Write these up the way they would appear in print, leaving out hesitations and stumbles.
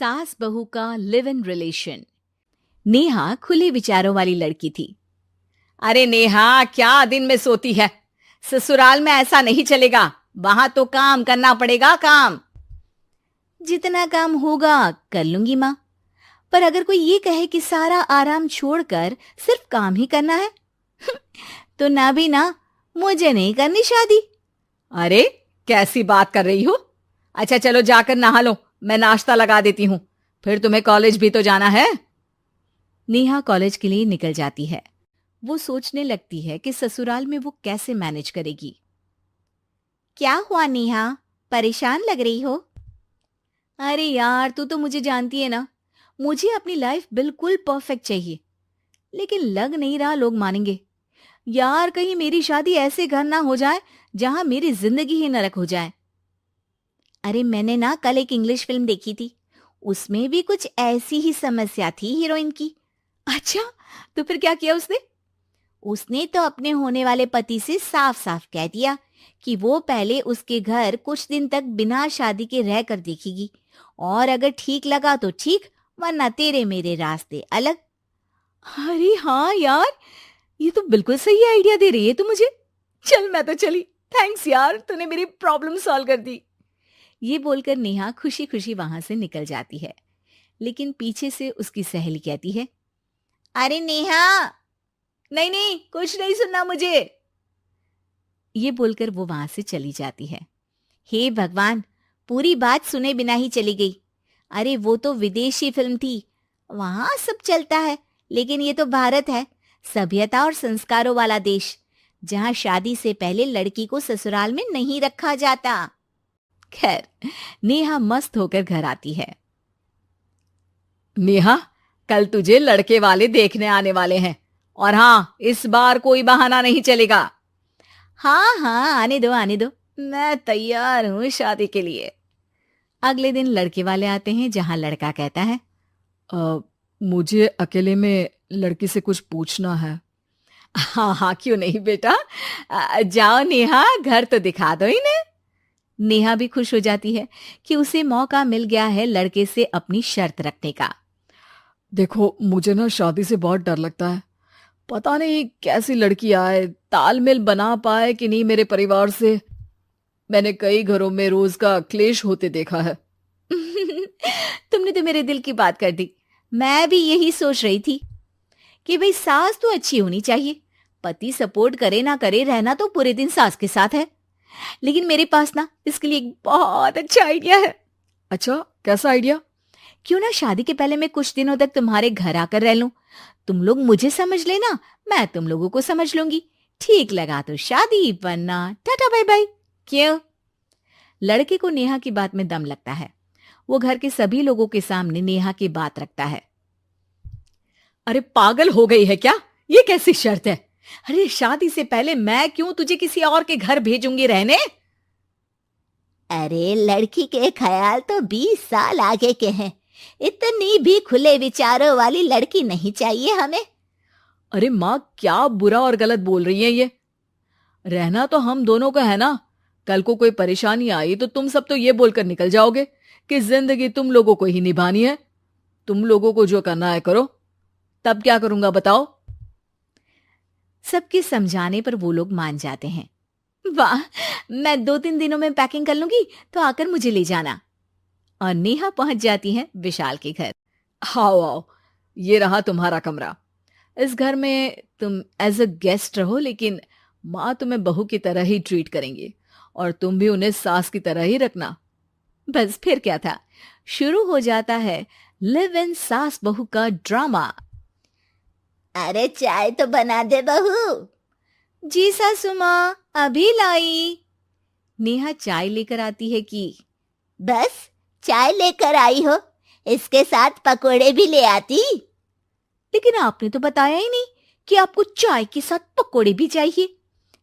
सास बहू का लिव इन रिलेशन। नेहा खुले विचारों वाली लड़की थी। अरे नेहा, क्या दिन में सोती है? ससुराल में ऐसा नहीं चलेगा, वहां तो काम करना पड़ेगा। काम जितना काम होगा कर लूंगी माँ, पर अगर कोई ये कहे कि सारा आराम छोड़कर सिर्फ काम ही करना है तो ना भी ना, मुझे नहीं करनी शादी। अरे कैसी बात कर रही हो? अच्छा चलो जाकर नहा लो, मैं नाश्ता लगा देती हूँ, फिर तुम्हें कॉलेज भी तो जाना है। नेहा कॉलेज के लिए निकल जाती है। वो सोचने लगती है कि ससुराल में वो कैसे मैनेज करेगी। क्या हुआ नेहा, परेशान लग रही हो? अरे यार, तू तो मुझे जानती है ना, मुझे अपनी लाइफ बिल्कुल परफेक्ट चाहिए, लेकिन लग नहीं रहा लोग मानेंगे। यार, कहीं मेरी शादी ऐसे घर ना हो जाए जहां मेरी जिंदगी ही नरक हो जाए। अरे मैंने ना कल एक इंग्लिश फिल्म देखी थी, उसमें भी कुछ ऐसी ही समस्या थी हीरोइन की। अच्छा, तो फिर क्या किया उसने? उसने तो अपने होने वाले पति से साफ साफ कह दिया कि वो पहले उसके घर कुछ दिन तक बिना शादी के रह कर देखेगी, और अगर ठीक लगा तो ठीक, वरना तेरे मेरे रास्ते अलग। अरे हाँ यार, ये तो बिल्कुल सही आइडिया दे रही है तू मुझे। चल मैं तो चली, थैंक्स यार, तूने मेरी प्रॉब्लम सॉल्व कर दी। ये बोलकर नेहा खुशी खुशी वहां से निकल जाती है, लेकिन पीछे से उसकी सहेली कहती है, अरे नेहा, नहीं नहीं, कुछ नहीं सुनना मुझे। ये बोलकर वो वहां से चली जाती है। हे भगवान, पूरी बात सुने बिना ही चली गई। अरे वो तो विदेशी फिल्म थी, वहां सब चलता है, लेकिन ये तो भारत है, सभ्यता और संस्कारों वाला देश, जहां शादी से पहले लड़की को ससुराल में नहीं रखा जाता। खैर, नेहा मस्त होकर घर आती है। नेहा, कल तुझे लड़के वाले देखने आने वाले हैं, और हाँ, इस बार कोई बहाना नहीं चलेगा। हाँ हाँ, आने दो आने दो, मैं तैयार हूं शादी के लिए। अगले दिन लड़के वाले आते हैं, जहां लड़का कहता है, मुझे अकेले में लड़की से कुछ पूछना है। हाँ हाँ, क्यों नहीं बेटा, जाओ नेहा, घर तो दिखा दो इन्हें। नेहा भी खुश हो जाती है कि उसे मौका मिल गया है लड़के से अपनी शर्त रखने का। देखो, मुझे ना शादी से बहुत डर लगता है, पता नहीं कैसी लड़की आए, तालमेल बना पाए कि नहीं मेरे परिवार से। मैंने कई घरों में रोज का क्लेश होते देखा है। तुमने तो मेरे दिल की बात कर दी। मैं भी यही सोच रही थी कि भाई सास तो अच्छी होनी चाहिए, पति सपोर्ट करे ना करे, रहना तो पूरे दिन सास के साथ है। लेकिन मेरे पास ना इसके लिए एक बहुत अच्छा आइडिया है। अच्छा, कैसा आइडिया? क्यों ना शादी के पहले मैं कुछ दिनों तक तुम्हारे घर आकर रह लूं, तुम लोग मुझे समझ लेना, मैं तुम लोगों को समझ लूंगी, ठीक लगा तो शादी, वरना टाटा बाय बाय। क्यों? लड़के को नेहा की बात में दम लगता है। वो घर के सभी लोगों के सामने नेहा की बात रखता है। अरे पागल हो गई है क्या? ये कैसी शर्त है? अरे शादी से पहले मैं क्यों तुझे किसी और के घर भेजूंगी रहने? अरे लड़की के ख्याल तो 20 साल आगे के हैं, इतनी भी खुले विचारों वाली लड़की नहीं चाहिए हमें। अरे माँ, क्या बुरा और गलत बोल रही है ये? रहना तो हम दोनों का है ना, कल को कोई परेशानी आई तो तुम सब तो ये बोलकर निकल जाओगे कि जिंदगी तुम लोगों को ही निभानी है, तुम लोगों को जो करना है करो। तब क्या करूंगा बताओ? सबके समझाने पर वो लोग मान जाते हैं। वाह, मैं 2-3 दिनों में पैकिंग कर लूंगी, तो आकर मुझे ले जाना। और नेहा पहुंच जाती है विशाल के घर। आओ आओ, ये रहा तुम्हारा कमरा। इस घर में तुम एज अ गेस्ट रहो, लेकिन माँ तुम्हें बहू की तरह ही ट्रीट करेंगी, और तुम भी उन्हें सास की तरह ही रखना। बस फिर क्या था, शुरू हो जाता है लिव इन सास बहू का ड्रामा। अरे चाय तो बना दे बहू। जी सासू माँ, अभी लाई। नेहा चाय लेकर आती है कि बस चाय लेकर आई हो, इसके साथ पकोड़े भी ले आती। लेकिन आपने तो बताया ही नहीं कि आपको चाय के साथ पकोड़े भी चाहिए।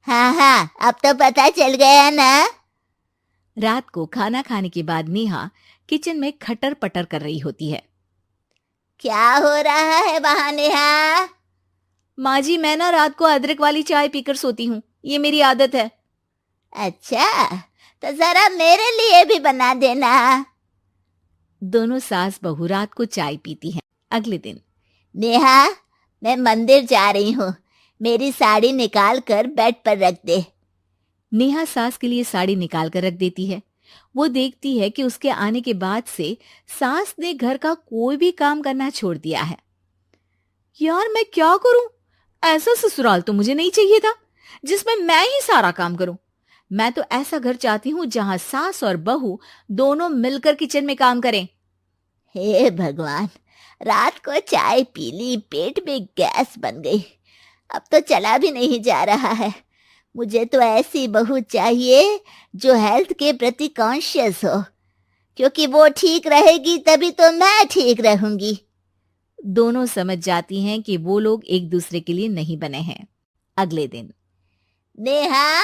हाँ हाँ, अब तो पता चल गया ना। रात को खाना खाने के बाद नेहा किचन में खटर पटर कर रही होती है। क्या हो रहा है वहां नेहा? माँ जी, मैं ना रात को अदरक वाली चाय पीकर सोती हूँ, ये मेरी आदत है। अच्छा, तो जरा मेरे लिए भी बना देना। दोनों सास बहू रात को चाय पीती हैं। अगले दिन, नेहा, मैं मंदिर जा रही हूँ, मेरी साड़ी निकाल कर बेड पर रख दे। नेहा सास के लिए साड़ी निकाल कर रख देती है। वो देखती है कि उसके आने के बाद से सास ने घर का कोई भी काम करना छोड़ दिया है। यार मैं क्या करूं? ऐसा ससुराल तो मुझे नहीं चाहिए था जिसमें मैं ही सारा काम करूं। मैं तो ऐसा घर चाहती हूं जहां सास और बहू दोनों मिलकर किचन में काम करें। हे भगवान, रात को चाय पी ली, पेट में गैस बन गई, अब तो चला भी नहीं जा रहा है। मुझे तो ऐसी बहू चाहिए जो हेल्थ के प्रति कॉन्शियस हो, क्योंकि वो ठीक रहेगी तभी तो मैं ठीक रहूंगी। दोनों समझ जाती हैं कि वो लोग एक दूसरे के लिए नहीं बने हैं। अगले दिन, नेहा,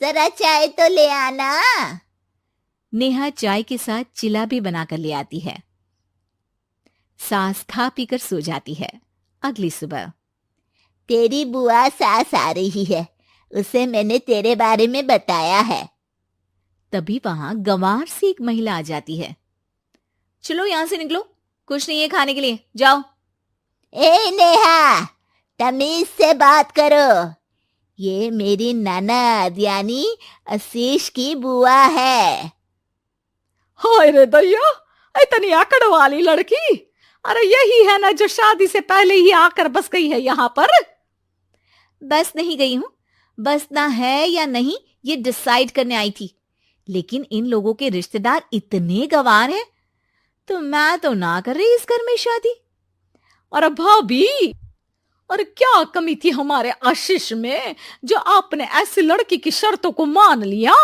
जरा चाय तो ले आना। नेहा चाय के साथ चिला भी बनाकर ले आती है। सास खा पीकर सो जाती है। अगली सुबह, तेरी बुआ सास आ रही है, उसे मैंने तेरे बारे में बताया है। तभी वहां गंवार से एक महिला आ जाती है। चलो यहां से निकलो, कुछ नहीं है खाने के लिए, जाओ। ए नेहा, तमीज से बात करो, ये मेरी ननद यानी आशीष की बुआ है। हाय रे दैया, इतनी आकड़ वाली लड़की! अरे यही है ना जो शादी से पहले ही आकर बस गई है यहाँ पर। बस नहीं गई हूं, बसना है या नहीं ये डिसाइड करने आई थी, लेकिन इन लोगों के रिश्तेदार इतने गंवार हैं तो मैं तो ना कर रही इस घर में शादी। अरे भाभी, और क्या कमी थी हमारे आशीष में जो आपने ऐसी लड़की की शर्तों को मान लिया?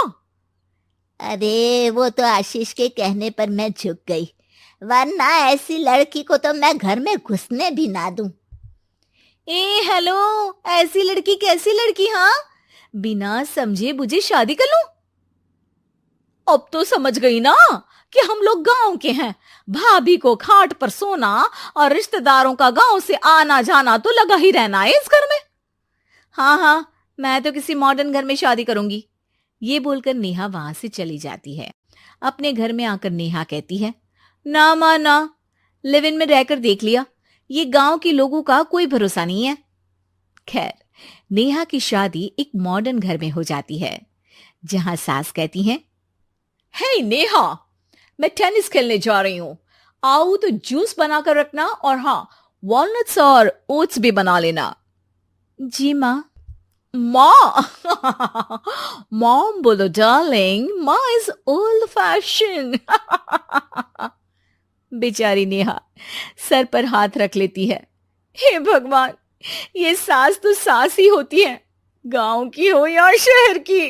अरे वो तो आशीष के कहने पर मैं झुक गई, वरना ऐसी लड़की को तो मैं घर में घुसने भी ना दूं। ए हेलो, ऐसी लड़की कैसी लड़की? हाँ, बिना समझे बुझे शादी कर लूं? अब तो समझ गई ना कि हम लोग गांव के हैं। भाभी को खाट पर सोना और रिश्तेदारों का गांव से आना जाना तो लगा ही रहना है इस घर में। हाँ हाँ, मैं तो किसी मॉडर्न घर में शादी करूंगी। ये बोलकर नेहा वहां से चली जाती है। अपने घर में आकर नेहा कहती है, ना मां ना, लिव इन में रहकर देख लिया, ये गांव के लोगों का कोई भरोसा नहीं है। खैर, नेहा की शादी एक मॉडर्न घर में हो जाती है, जहां सास कहती हैं, हे नेहा, मैं टेनिस खेलने जा रही हूं, आओ तो जूस बनाकर रखना, और हाँ, वॉलनट्स और ओट्स भी बना लेना। जी माँ। माँ मॉम बोलो डार्लिंग, माँ इज ओल्ड फैशन। बेचारी नेहा सर पर हाथ रख लेती है। हे भगवान, ये सास तो सास ही होती है, गांव की हो या शहर की।